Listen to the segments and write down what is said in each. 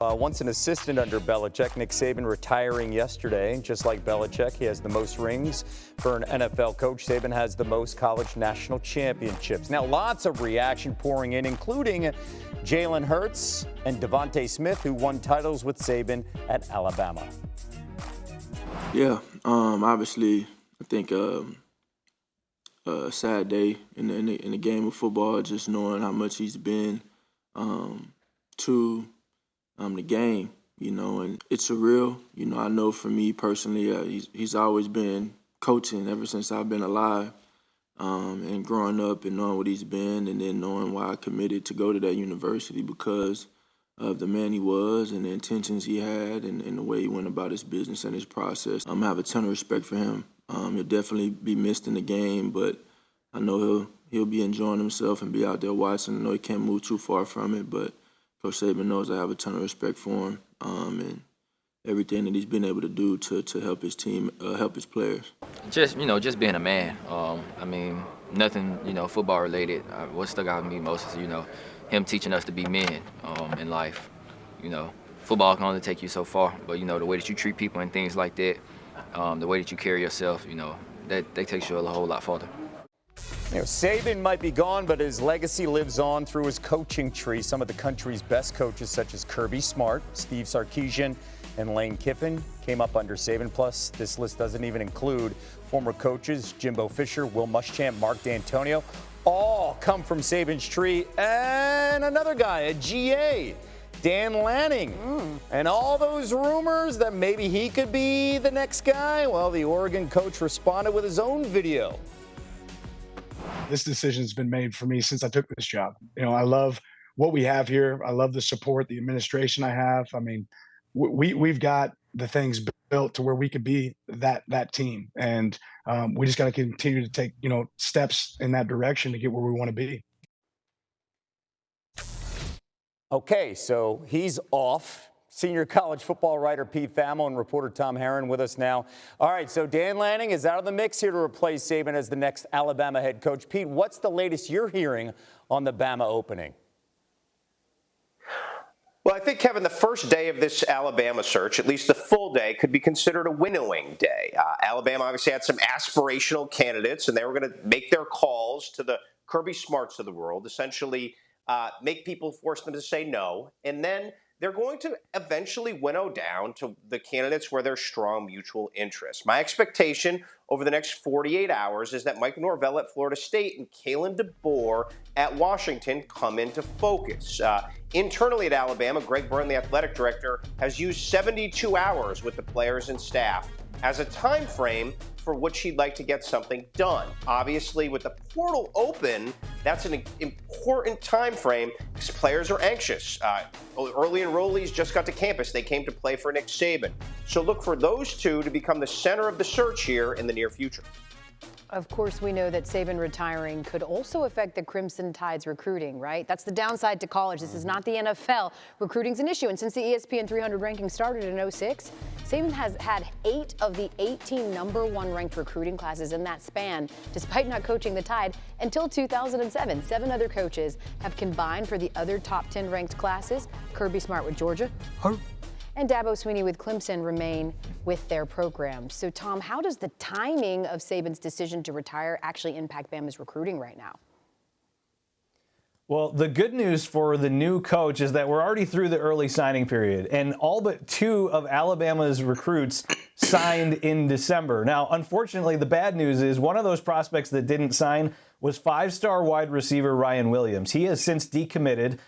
Once an assistant under Belichick, Nick Saban retiring yesterday. Just like Belichick, he has the most rings for an NFL coach. Saban has the most college national championships. Now, lots of reaction pouring in, including Jalen Hurts and Devontae Smith, who won titles with Saban at Alabama. Yeah, obviously, I think a sad day in the game of football, just knowing how much he's been to the game, and it's surreal. I know for me personally, he's always been coaching ever since I've been alive, and growing up and knowing what he's been, and then knowing why I committed to go to that university because of the man he was and the intentions he had and the way he went about his business and his process. I have a ton of respect for him. He'll definitely be missed in the game, but I know he'll be enjoying himself and be out there watching. I know he can't move too far from it, but Coach Saban knows I have a ton of respect for him and everything that he's been able to do to help his team, help his players. Just being a man. Nothing, football related. What stuck out to me most is, him teaching us to be men in life. Football can only take you so far, but the way that you treat people and things like that, the way that you carry yourself, that takes you a whole lot farther. Saban might be gone, but his legacy lives on through his coaching tree. Some of the country's best coaches, such as Kirby Smart, Steve Sarkisian, and Lane Kiffin, came up under Saban. Plus, this list doesn't even include former coaches Jimbo Fisher, Will Muschamp, Mark D'Antonio. All come from Saban's tree. And another guy, a GA, Dan Lanning. And all those rumors that maybe he could be the next guy, well, the Oregon coach responded with his own video. This decision has been made for me since I took this job. I love what we have here. I love the support, the administration I have. We've got the things built to where we could be that team. And we just got to continue to take, steps in that direction to get where we want to be. Okay, so he's off. Senior college football writer Pete Thamel and reporter Tom VanHaaren with us now. All right, so Dan Lanning is out of the mix here to replace Saban as the next Alabama head coach. Pete, what's the latest you're hearing on the Bama opening? Well, I think, Kevin, the first day of this Alabama search, at least the full day, could be considered a winnowing day. Alabama obviously had some aspirational candidates, and they were going to make their calls to the Kirby Smarts of the world, essentially make people force them to say no, and then they're going to eventually winnow down to the candidates where there's strong mutual interest. My expectation over the next 48 hours is that Mike Norvell at Florida State and Kalen DeBoer at Washington come into focus. Internally at Alabama, Greg Byrne, the athletic director, has used 72 hours with the players and staff as a time frame for which he'd like to get something done. Obviously, with the portal open, that's an important time frame because players are anxious. Early enrollees just got to campus. They came to play for Nick Saban. So look for those two to become the center of the search here in the near future. Of course, we know that Saban retiring could also affect the Crimson Tide's recruiting, right? That's the downside to college. This is not the NFL. Recruiting's an issue, and since the ESPN 300 ranking started in 2006, Saban has had 8 of the 18 #1 ranked recruiting classes in that span, despite not coaching the Tide until 2007. 7 other coaches have combined for the other top 10 ranked classes. Kirby Smart with Georgia. And Dabo Swinney with Clemson remain with their programs. So, Tom, how does the timing of Saban's decision to retire actually impact Bama's recruiting right now? Well, the good news for the new coach is that we're already through the early signing period, and all but 2 of Alabama's recruits signed in December. Now, unfortunately, the bad news is one of those prospects that didn't sign was 5-star wide receiver Ryan Williams. He has since decommitted.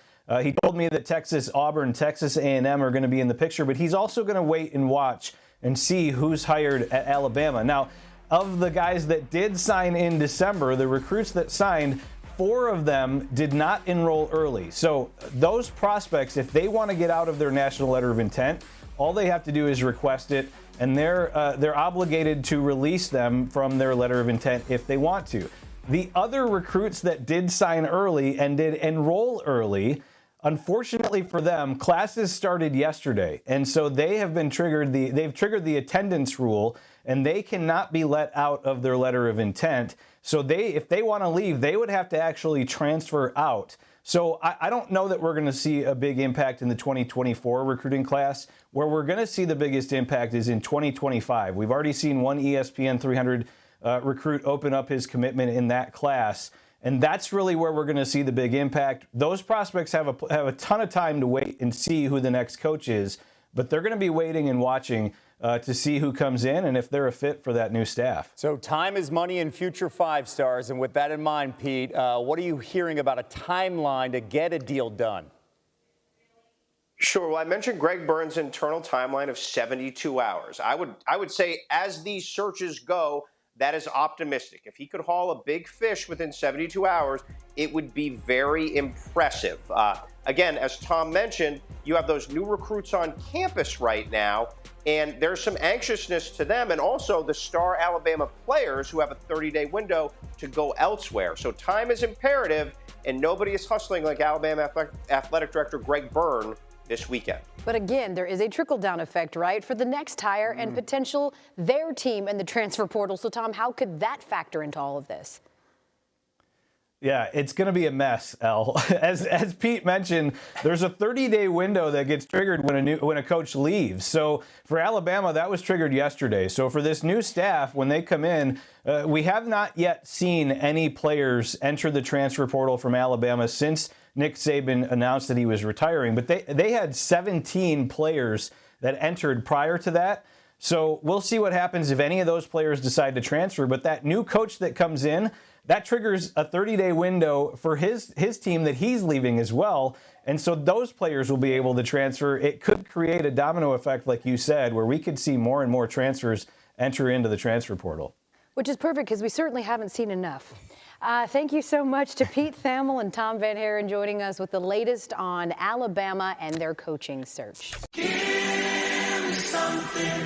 He told me that Texas, Auburn, Texas A&M are going to be in the picture, but he's also going to wait and watch and see who's hired at Alabama. Now, of the guys that did sign in December, the recruits that signed, 4 of them did not enroll early. So those prospects, if they want to get out of their national letter of intent, all they have to do is request it, and they're obligated to release them from their letter of intent if they want to. The other recruits that did sign early and did enroll early, unfortunately for them, classes started yesterday, and so they have been triggered. They've triggered the attendance rule, and they cannot be let out of their letter of intent. So if they want to leave, they would have to actually transfer out. So I don't know that we're going to see a big impact in the 2024 recruiting class. Where we're going to see the biggest impact is in 2025. We've already seen one ESPN 300 recruit open up his commitment in that class. And that's really where we're going to see the big impact. Those prospects have a ton of time to wait and see who the next coach is, but they're going to be waiting and watching to see who comes in and if they're a fit for that new staff. So time is money in future 5-stars. And with that in mind, Pete, what are you hearing about a timeline to get a deal done? Sure. Well, I mentioned Greg Byrne's internal timeline of 72 hours. I would say as these searches go, that is optimistic. If he could haul a big fish within 72 hours, it would be very impressive. Again, as Tom mentioned, you have those new recruits on campus right now, and there's some anxiousness to them, and also the star Alabama players who have a 30-day window to go elsewhere. So time is imperative, and nobody is hustling like Alabama Athletic Director Greg Byrne this weekend. But again, there is a trickle-down effect, right, for the next hire and potential their team in the transfer portal. So, Tom, how could that factor into all of this? Yeah, it's going to be a mess, El. As Pete mentioned, there's a 30-day window that gets triggered when a coach leaves. So for Alabama, that was triggered yesterday. So for this new staff, when they come in, we have not yet seen any players enter the transfer portal from Alabama since Nick Saban announced that he was retiring. But they had 17 players that entered prior to that. So we'll see what happens if any of those players decide to transfer. But that new coach that comes in, that triggers a 30-day window for his team that he's leaving as well. And so those players will be able to transfer. It could create a domino effect, like you said, where we could see more and more transfers enter into the transfer portal. Which is perfect because we certainly haven't seen enough. Thank you so much to Pete Thamel and Tom VanHaaren joining us with the latest on Alabama and their coaching search. Give me something.